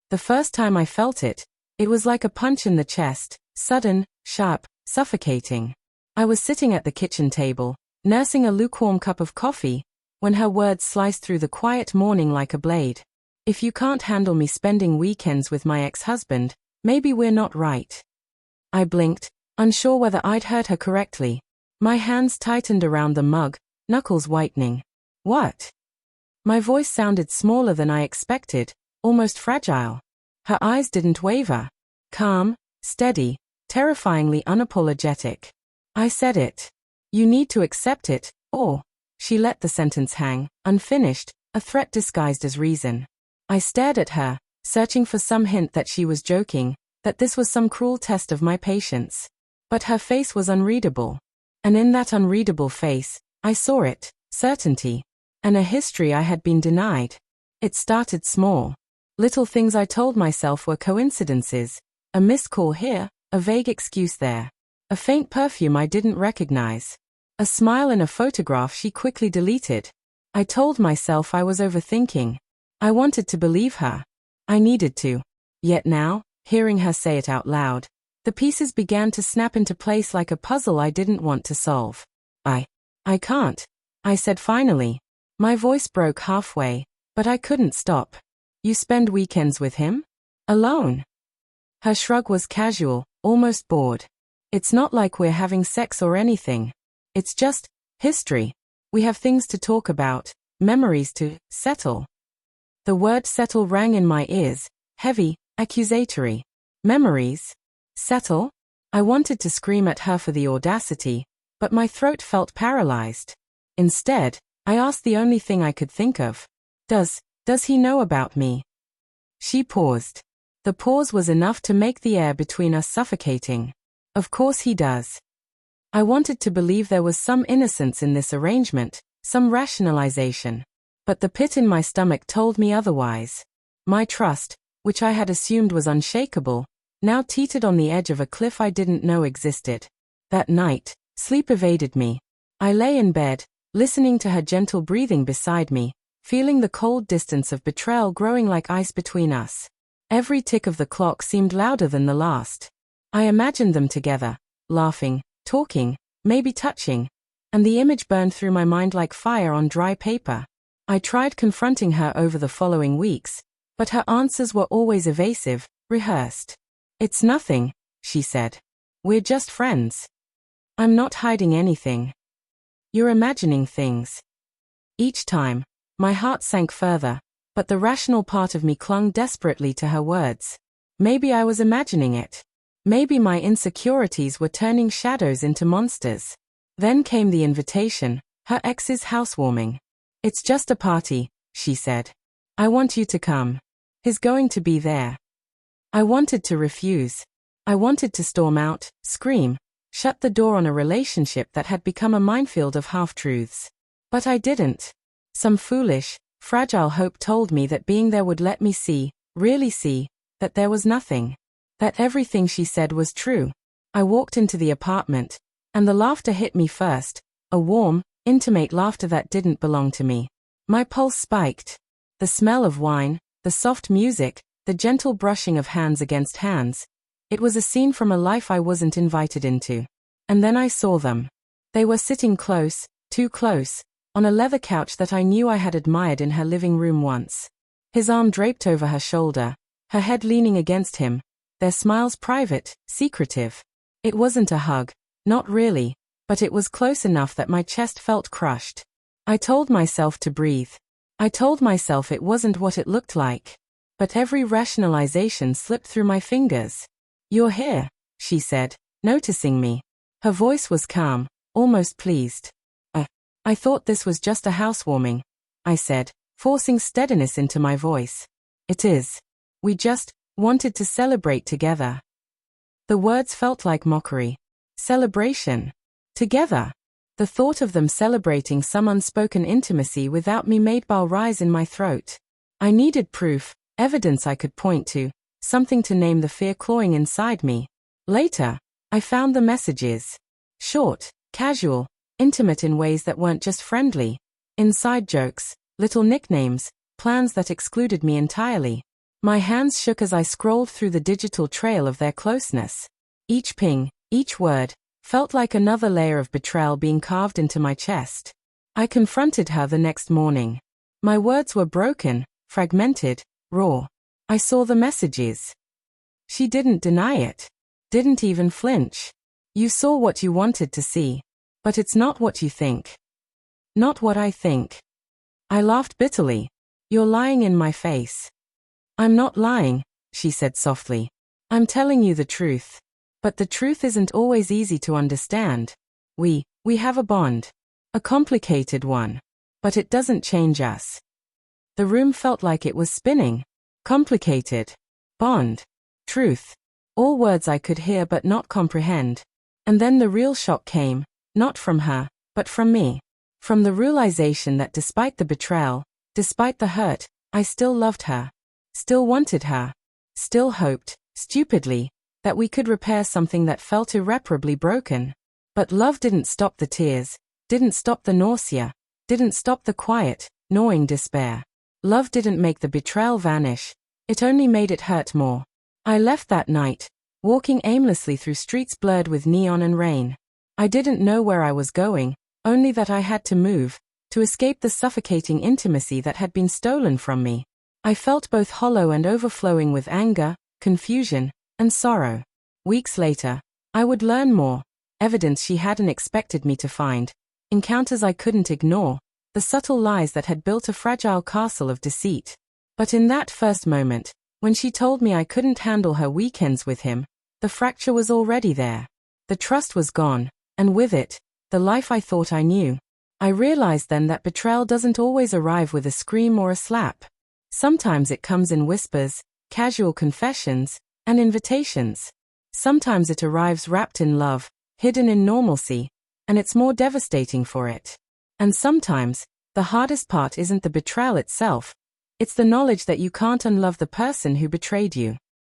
The first time I felt it, it was like a punch in the chest, sudden, sharp, suffocating. I was sitting at the kitchen table, nursing a lukewarm cup of coffee, when her words sliced through the quiet morning like a blade. If you can't handle me spending weekends with my ex-husband, maybe we're not right. I blinked, unsure whether I'd heard her correctly. My hands tightened around the mug, knuckles whitening. What? My voice sounded smaller than I expected, almost fragile. Her eyes didn't waver. Calm, steady, terrifyingly unapologetic. I said it. You need to accept it, or... She let the sentence hang, unfinished, a threat disguised as reason. I stared at her, searching for some hint that she was joking, that this was some cruel test of my patience. But her face was unreadable. And in that unreadable face, I saw it, certainty. And a history I had been denied. It started small. Little things I told myself were coincidences. A missed call here, a vague excuse there. A faint perfume I didn't recognize. A smile in a photograph she quickly deleted. I told myself I was overthinking. I wanted to believe her. I needed to. Yet now, hearing her say it out loud, the pieces began to snap into place like a puzzle I didn't want to solve. I can't, I said finally. My voice broke halfway, but I couldn't stop. You spend weekends with him? Alone? Her shrug was casual, almost bored. It's not like we're having sex or anything. It's just history. We have things to talk about, memories to settle. The word settle rang in my ears, heavy, accusatory. Memories? Settle? I wanted to scream at her for the audacity, but my throat felt paralyzed. Instead, I asked the only thing I could think of. Does he know about me? She paused. The pause was enough to make the air between us suffocating. Of course he does. I wanted to believe there was some innocence in this arrangement, some rationalization. But the pit in my stomach told me otherwise. My trust, which I had assumed was unshakable, now teetered on the edge of a cliff I didn't know existed. That night, sleep evaded me. I lay in bed, listening to her gentle breathing beside me, feeling the cold distance of betrayal growing like ice between us. Every tick of the clock seemed louder than the last. I imagined them together, laughing, talking, maybe touching, and the image burned through my mind like fire on dry paper. I tried confronting her over the following weeks, but her answers were always evasive, rehearsed. It's nothing, she said. We're just friends. I'm not hiding anything. You're imagining things. Each time, my heart sank further, but the rational part of me clung desperately to her words. Maybe I was imagining it. Maybe my insecurities were turning shadows into monsters. Then came the invitation, her ex's housewarming. It's just a party, she said. I want you to come. He's going to be there. I wanted to refuse. I wanted to storm out, scream, shut the door on a relationship that had become a minefield of half-truths. But I didn't. Some foolish, fragile hope told me that being there would let me see, really see, that there was nothing. That everything she said was true. I walked into the apartment, and the laughter hit me first, a warm, intimate laughter that didn't belong to me. My pulse spiked. The smell of wine, the soft music, the gentle brushing of hands against hands. It was a scene from a life I wasn't invited into. And then I saw them. They were sitting close, too close, on a leather couch that I knew I had admired in her living room once. His arm draped over her shoulder, her head leaning against him, their smiles private, secretive. It wasn't a hug, not really, but it was close enough that my chest felt crushed. I told myself to breathe. I told myself it wasn't what it looked like. But every rationalization slipped through my fingers. You're here, she said, noticing me. Her voice was calm, almost pleased. I thought this was just a housewarming, I said, forcing steadiness into my voice. It is. We just wanted to celebrate together. The words felt like mockery. Celebration. Together. The thought of them celebrating some unspoken intimacy without me made bile rise in my throat. I needed proof, evidence I could point to, something to name the fear clawing inside me. Later, I found the messages. Short, casual, intimate in ways that weren't just friendly. Inside jokes, little nicknames, plans that excluded me entirely. My hands shook as I scrolled through the digital trail of their closeness. Each ping, each word, felt like another layer of betrayal being carved into my chest. I confronted her the next morning. My words were broken, fragmented, raw. I saw the messages. She didn't deny it. Didn't even flinch. You saw what you wanted to see. But it's not what you think. Not what I think. I laughed bitterly. You're lying in my face. I'm not lying, she said softly. I'm telling you the truth. But the truth isn't always easy to understand. We have a bond. A complicated one. But it doesn't change us. The room felt like it was spinning. Complicated. Bond. Truth. All words I could hear but not comprehend. And then the real shock came, not from her, but from me. From the realization that despite the betrayal, despite the hurt, I still loved her. Still wanted her. Still hoped, stupidly, that we could repair something that felt irreparably broken. But love didn't stop the tears, didn't stop the nausea, didn't stop the quiet, gnawing despair. Love didn't make the betrayal vanish, it only made it hurt more. I left that night, walking aimlessly through streets blurred with neon and rain. I didn't know where I was going, only that I had to move, to escape the suffocating intimacy that had been stolen from me. I felt both hollow and overflowing with anger, confusion, and sorrow. Weeks later, I would learn more, evidence she hadn't expected me to find, encounters I couldn't ignore, the subtle lies that had built a fragile castle of deceit. But in that first moment, when she told me I couldn't handle her weekends with him, the fracture was already there. The trust was gone, and with it, the life I thought I knew. I realized then that betrayal doesn't always arrive with a scream or a slap. Sometimes it comes in whispers, casual confessions, and invitations. Sometimes it arrives wrapped in love, hidden in normalcy, and it's more devastating for it. And sometimes, the hardest part isn't the betrayal itself, it's the knowledge that you can't unlove the person who betrayed you.